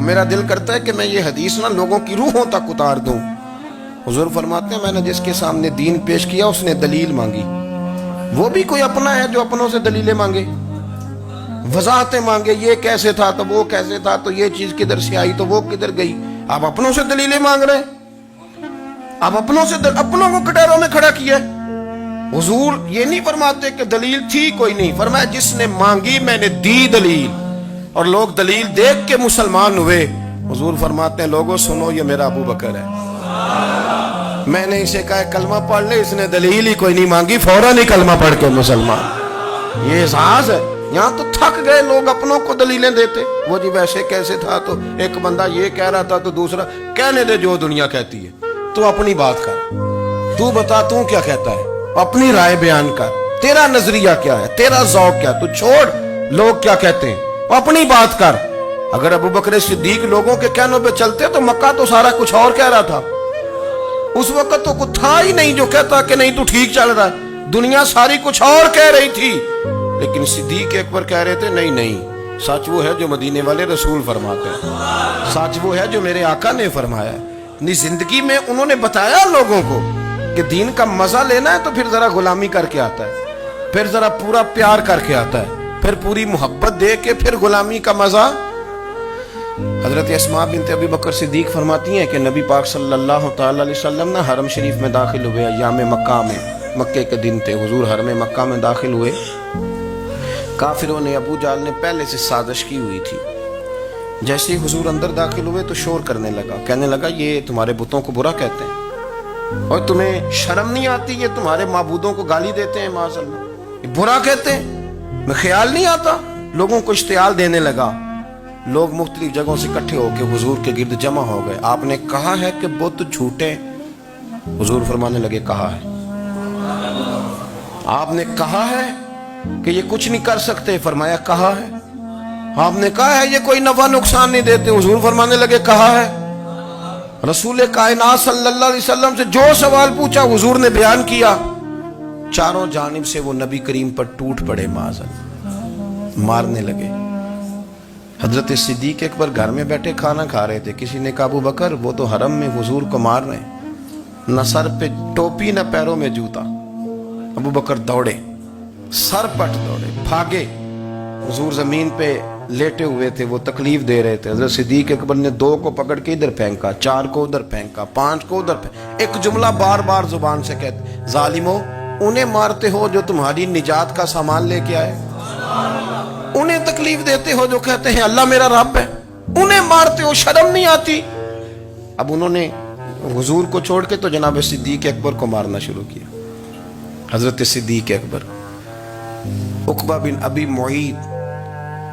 میرا دل کرتا ہے کہ میں یہ حدیث نا لوگوں کی روحوں تک اتار دوں۔ حضور فرماتے ہیں میں نے جس کے سامنے دین پیش کیا اس نے دلیل مانگی، وہ بھی کوئی اپنا ہے جو اپنوں سے دلیلیں مانگے، وضاحتیں مانگے، یہ کیسے تھا تو وہ کیسے تھا، تو یہ چیز کدھر سے آئی تو وہ کدھر گئی۔ آپ اپنوں سے دلیلیں مانگ رہے ہیں، آپ اپنوں کو کٹہروں میں کھڑا کیا ہے۔ حضور یہ نہیں فرماتے کہ دلیل تھی کوئی نہیں، فرمایا جس نے مانگی میں نے دی دلیل، اور لوگ دلیل دیکھ کے مسلمان ہوئے۔ حضور فرماتے ہیں لوگوں سنو یہ میرا ابو بکر ہے، میں نے اسے کہا کلمہ پڑھ لے، اس نے دلیل ہی کوئی نہیں مانگی، فوراً ہی کلمہ پڑھ کے مسلمان۔ یہ احساس ہے۔ یہاں تو تھک گئے لوگ اپنوں کو دلیلیں دیتے، وہ جی ویسے کیسے تھا، تو ایک بندہ یہ کہہ رہا تھا تو دوسرا کہنے دے جو دنیا کہتی ہے، تو اپنی بات کر، تو بتا تو کیا کہتا ہے، اپنی رائے بیان کر، تیرا نظریہ کیا ہے، تیرا ذوق کیا، تو چھوڑ لوگ کیا کہتے ہیں، اپنی بات کر۔ اگر ابو بکر صدیق لوگوں کے کہنوں پہ چلتے تو مکہ تو سارا کچھ اور کہہ رہا تھا، اس وقت تو کچھ تھا ہی نہیں جو کہتا کہ نہیں تو ٹھیک چل رہا ہے، دنیا ساری کچھ اور کہہ رہی تھی، لیکن صدیق اکبر کہہ رہے تھے نہیں نہیں، سچ وہ ہے جو مدینے والے رسول فرماتے ہیں، سچ وہ ہے جو میرے آقا نے فرمایا ہے۔ اپنی زندگی میں انہوں نے بتایا لوگوں کو کہ دین کا مزہ لینا ہے تو پھر ذرا غلامی کر کے آتا ہے، پھر ذرا پورا پیار کر کے آتا ہے، پھر پوری محبت دے کے پھر غلامی کا مزہ۔ حضرت اسماء بنت ابی بکر صدیق فرماتی ہیں کہ نبی پاک صلی اللہ تعالی علیہ وسلم نے حرم شریف میں داخل ہوئے، ایام مکہ میں، مکے کے دن تھے، حضور حرم مکہ میں داخل ہوئے، کافروں نے، ابو جہل نے پہلے سے سازش کی ہوئی تھی۔ جیسے ہی حضور اندر داخل ہوئے تو شور کرنے لگا، کہنے لگا یہ تمہارے بتوں کو برا کہتے ہیں اور تمہیں شرم نہیں آتی، یہ تمہارے معبودوں کو گالی دیتے ہیں، معاذ اللہ یہ برا کہتے ہیں، میں خیال نہیں آتا۔ لوگوں کو اشتعال دینے لگا، لوگ مختلف جگہوں سے اکٹھے ہو کے حضور کے گرد جمع ہو گئے۔ آپ نے کہا ہے کہ بت جھوٹے، حضور فرمانے لگے کہا ہے۔ آپ نے کہا ہے کہ یہ کچھ نہیں کر سکتے، فرمایا کہا ہے۔ آپ نے کہا ہے یہ کوئی نفع نقصان نہیں دیتے، حضور فرمانے لگے کہا ہے۔ رسول کائنات صلی اللہ علیہ وسلم سے جو سوال پوچھا حضور نے بیان کیا، چاروں جانب سے وہ نبی کریم پر ٹوٹ پڑے، معاذ اللہ، مارنے لگے۔ حضرت صدیق اکبر گھر میں بیٹھے کھانا کھا رہے تھے، کسی نے کہا ابو بکر وہ تو حرم میں حضور کو مار رہے ہیں، نہ سر پہ ٹوپی نہ پیروں میں جوتا۔ ابو بکر دوڑے، سر پٹ دوڑے، بھاگے۔ حضور زمین پہ لیٹے ہوئے تھے، وہ تکلیف دے رہے تھے۔ حضرت صدیق اکبر نے 2 کو پکڑ کے ادھر پھینکا، 4 کو ادھر پھینکا، 5 کو ادھر پھینکا، ایک جملہ بار بار زبان سے کہتے ظالمو انہیں مارتے ہو جو تمہاری نجات کا سامان لے کے آئے، انہیں تکلیف دیتے ہو جو کہتے ہیں اللہ میرا رب ہے، انہیں مارتے ہو، شرم نہیں آتی۔ اب انہوں نے حضور کو چھوڑ کے تو جناب صدیق اکبر کو مارنا شروع کیا۔ حضرت صدیق اکبر، عقبہ بن ابی معیط،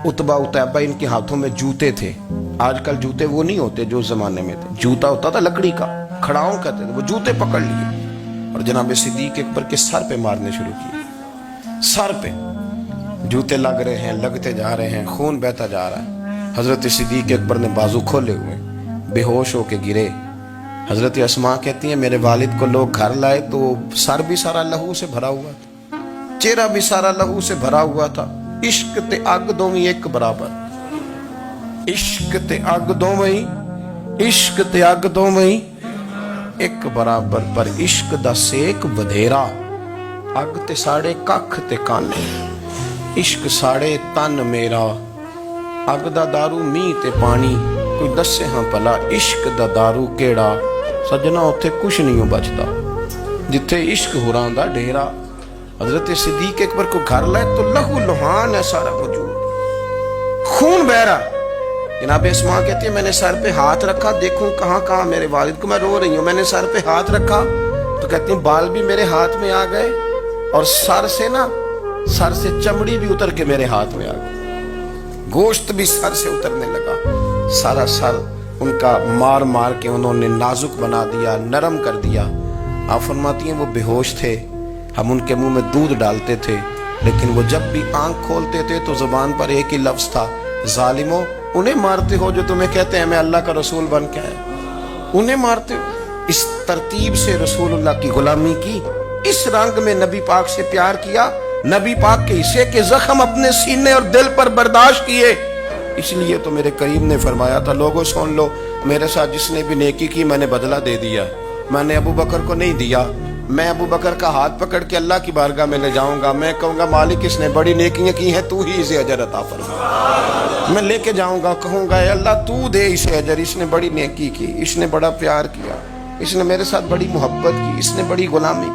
عتبہ اتیبہ، ان کے ہاتھوں میں جوتے تھے۔ آج کل جوتے وہ نہیں ہوتے جو زمانے میں تھے، جوتا ہوتا تھا لکڑی کا، کھڑاؤں کہتے تھے، وہ جوتے پکڑ لیے اور جناب صدیق اکبر کے سر پہ مارنے شروع کیے۔ سر پہ جوتے لگ رہے ہیں، لگتے جا رہے ہیں، خون بہتا جا رہا ہے۔ حضرت صدیق اکبر نے بازو کھولے ہوئے، بے ہوش ہو کے گرے۔ حضرت اسماء کہتی ہیں میرے والد کو لوگ گھر لائے تو سر بھی سارا لہو سے بھرا ہوا تھا، چہرہ بھی سارا لہو سے بھرا ہوا تھا۔ عشق تے اگ دوویں ایک برابر، عشق تے اگ دوویں، عشق تے اگ دوویں ایک برابر، پر عشق دا سیک بدھیرا، اگ تے ساڑے ککھ تے کانے، عشق ساڑے تن میرا، اگ دا دارو می تے پانی، کوئی دسے ہاں پلا عشق دا دارو کیڑا، سجنا اتھے کچھ نہیں بچتا جتھے عشق ہوراں دا ڈیرا۔ حضرت صدیق اکبر کو گھر لائے تو لہو لہان ہے سارا وجود، خون بہ رہا۔ جناب اسماء کہتی ہے میں نے سر پہ ہاتھ رکھا، دیکھوں کہاں کہاں میرے والد کو، میں رو رہی ہوں، میں نے سر پہ ہاتھ رکھا تو کہتی ہیں بال بھی میرے ہاتھ میں آ گئے اور سر سے چمڑی بھی اتر کے میرے ہاتھ میں آ گئی، گوشت بھی سر سے اترنے لگا، سارا سر ان کا مار مار کے انہوں نے نازک بنا دیا، نرم کر دیا۔ آپ فرماتی ہیں وہ بے ہوش تھے، ہم ان کے منہ میں دودھ ڈالتے تھے، لیکن وہ جب بھی آنکھ کھولتے تھے تو زبان پر ایک ہی لفظ تھا، ظالمو انہیں مارتے ہو جو تمہیں کہتے ہیں میں اللہ کا رسول بن کے آیا، انہیں مارتے ہو۔ اس ترتیب سے رسول اللہ کی غلامی کی، اس رنگ میں نبی پاک سے پیار کیا، نبی پاک کے حصے کے زخم اپنے سینے اور دل پر برداشت کیے، اس لیے تو میرے کریم نے فرمایا تھا لوگوں سن لو میرے ساتھ جس نے بھی نیکی کی میں نے بدلہ دے دیا. میں نے ابو بکر کو نہیں دیا. میں ابو بکر کا ہاتھ پکڑ کے اللہ کی بارگاہ میں لے جاؤں گا. میں کہوں گا مالک اس نے بڑی نیکیاں کی ہیں تو ہی اسے اجر عطا فرما. میں لے کے جاؤں گا کہوں گا اے اللہ تو دے اسے اجر. اس نے بڑی نیکی کی, اس نے بڑا پیار کیا, اس نے میرے ساتھ بڑی محبت کی, اس نے بڑی غلامی.